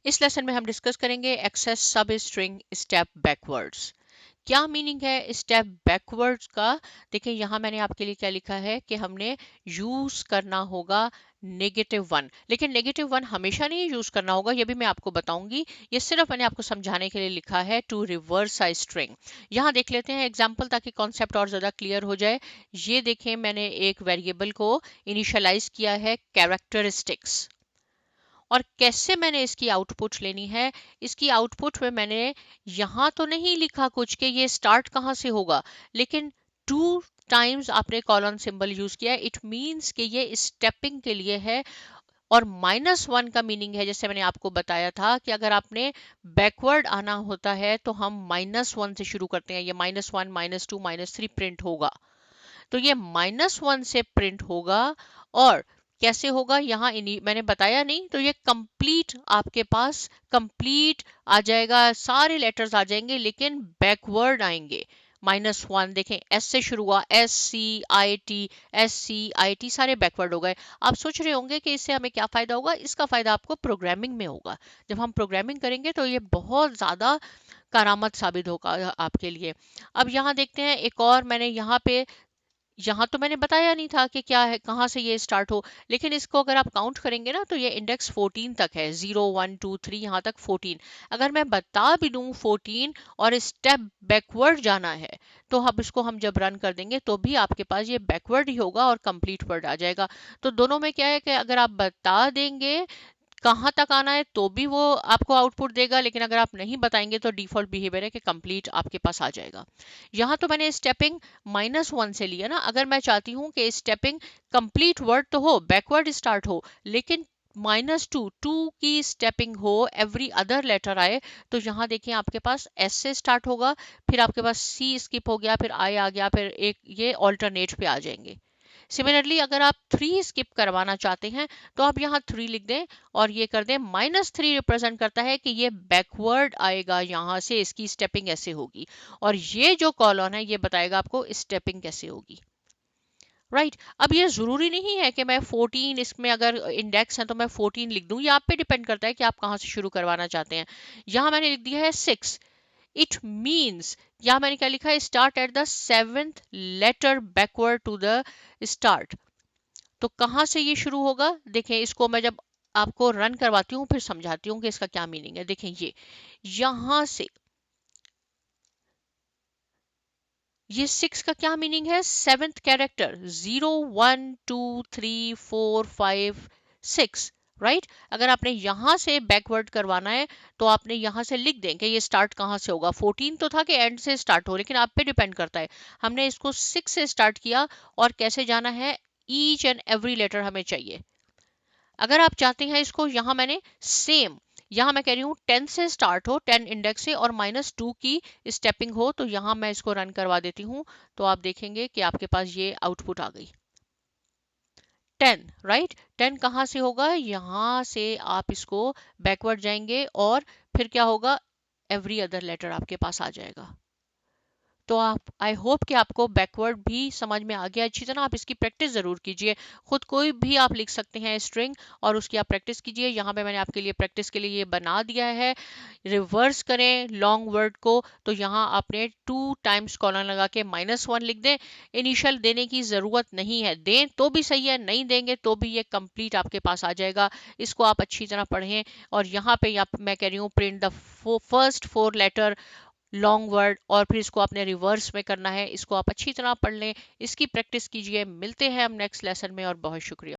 इस लेसन में हम डिस्कस करेंगे access substring step backwards. क्या मीनिंग है स्टेप बैकवर्ड्स का? देखिए यहाँ मैंने आपके लिए क्या लिखा है कि हमने यूज करना होगा -1, लेकिन -1 हमेशा नहीं यूज करना होगा, ये भी मैं आपको बताऊंगी। ये सिर्फ मैंने आपको समझाने के लिए लिखा है टू रिवर्स अ स्ट्रिंग। यहाँ देख लेते हैं एग्जाम्पल ताकि कॉन्सेप्ट और ज्यादा क्लियर हो जाए। ये देखें मैंने एक वेरिएबल को इनिशियलाइज किया है कैरेक्टरिस्टिक्स, और कैसे मैंने इसकी आउटपुट लेनी है। इसकी आउटपुट में मैंने यहाँ तो नहीं लिखा कुछ कि ये स्टार्ट कहाँ से होगा, लेकिन 2 टाइम्स आपने कॉलन सिंबल यूज किया है। इट मीन्स कि ये स्टेपिंग के लिए है। और -1 का मीनिंग है, जैसे मैंने आपको बताया था कि अगर आपने बैकवर्ड आना होता है तो हम -1 से शुरू करते हैं। ये -1, -2, -3 प्रिंट होगा, तो ये -1 से प्रिंट होगा। और कैसे होगा यहाँ मैंने बताया नहीं, तो ये कंप्लीट आपके पास कंप्लीट आ जाएगा, सारे लेटर्स आ जाएंगे लेकिन बैकवर्ड आएंगे। -1 देखें, एस से शुरू हुआ, SCIT सारे बैकवर्ड हो गए। आप सोच रहे होंगे कि इससे हमें क्या फायदा होगा। इसका फायदा आपको प्रोग्रामिंग में होगा। जब हम प्रोग्रामिंग करेंगे तो ये बहुत ज्यादा करामत साबित होगा आपके लिए। अब यहाँ देखते हैं एक और, मैंने यहाँ तो मैंने बताया नहीं था कि क्या है, कहाँ से ये स्टार्ट हो, लेकिन इसको अगर आप काउंट करेंगे ना तो ये इंडेक्स 14 तक है। 0 1 2 3 यहाँ तक 14। अगर मैं बता भी दूं 14 और स्टेप बैकवर्ड जाना है, तो अब इसको हम जब रन कर देंगे तो भी आपके पास ये बैकवर्ड ही होगा और कंप्लीट वर्ड आ जाएगा। तो दोनों में क्या है कि अगर आप बता देंगे कहाँ तक आना है तो भी वो आपको आउटपुट देगा, लेकिन अगर आप नहीं बताएंगे तो डिफॉल्ट बिहेवियर है कि कंप्लीट आपके पास आ जाएगा। यहाँ तो मैंने स्टेपिंग -1 से लिया ना। अगर मैं चाहती हूँ कि स्टेपिंग कंप्लीट वर्ड तो हो, बैकवर्ड स्टार्ट हो, लेकिन -2 की स्टेपिंग हो, एवरी अदर लेटर आए, तो यहाँ देखिए आपके पास एस से स्टार्ट होगा, फिर आपके पास सी स्किप हो गया, फिर आई आ गया, फिर एक ये ऑल्टरनेट पे आ जाएंगे। सिमिलरली अगर आप 3 स्किप करवाना चाहते हैं तो आप यहाँ 3 लिख दें और ये कर दें। -3 रिप्रेजेंट करता है कि ये बैकवर्ड आएगा, यहाँ से इसकी स्टेपिंग ऐसे होगी, और ये जो कॉलन है ये बताएगा आपको स्टेपिंग कैसे होगी। राइट अब ये जरूरी नहीं है कि मैं 14, इसमें अगर इंडेक्स है तो मैं 14 लिख दूं। ये आप पे डिपेंड करता है कि आप कहाँ से शुरू करवाना चाहते हैं। यहाँ मैंने लिख दिया है 6। इट मीन्स, यहाँ मैंने क्या लिखा है, start at the 7th letter backward to the start. तो कहाँ से ये शुरू होगा, देखें इसको मैं जब आपको रन करवाती हूँ फिर समझाती हूँ कि इसका क्या मीनिंग है। देखें ये यहाँ से, ये 6 का क्या मीनिंग है, 7th कैरेक्टर, 0 1 2 3 4 5 6। राइट अगर आपने यहाँ से बैकवर्ड करवाना है तो आपने यहाँ से लिख दें कि ये स्टार्ट कहाँ से होगा। 14 तो था कि एंड से स्टार्ट हो, लेकिन आप पे डिपेंड करता है। हमने इसको 6 से स्टार्ट किया और कैसे जाना है, ईच एंड एवरी लेटर हमें चाहिए। अगर आप चाहते हैं इसको, यहाँ मैंने सेम, यहाँ मैं कह रही हूँ 10 से स्टार्ट हो, 10 इंडेक्स से, और -2 की स्टेपिंग हो, तो यहाँ मैं इसको रन करवा देती हूँ। तो आप देखेंगे कि आपके पास ये आउटपुट आ गई 10। राइट 10 कहाँ से होगा, यहाँ से आप इसको बैकवर्ड जाएंगे और फिर क्या होगा, एवरी अदर लेटर आपके पास आ जाएगा। तो आप, आई होप कि आपको बैकवर्ड भी समझ में आ गया अच्छी तरह। आप इसकी प्रैक्टिस ज़रूर कीजिए। खुद कोई भी आप लिख सकते हैं स्ट्रिंग और उसकी आप प्रैक्टिस कीजिए। यहाँ पे मैंने आपके लिए प्रैक्टिस के लिए ये बना दिया है। रिवर्स करें लॉन्ग वर्ड को, तो यहाँ आपने 2 टाइम्स कॉलन लगा के -1 लिख दें। इनिशियल देने की ज़रूरत नहीं है, दें तो भी सही है, नहीं देंगे तो भी ये कंप्लीट आपके पास आ जाएगा। इसको आप अच्छी तरह पढ़ें। और यहाँ पे मैं कह रही हूँ print the first 4 letter long word, और फिर इसको आपने रिवर्स में करना है। इसको आप अच्छी तरह पढ़ लें, इसकी प्रैक्टिस कीजिए। मिलते हैं हम नेक्स्ट लेसन में, और बहुत शुक्रिया।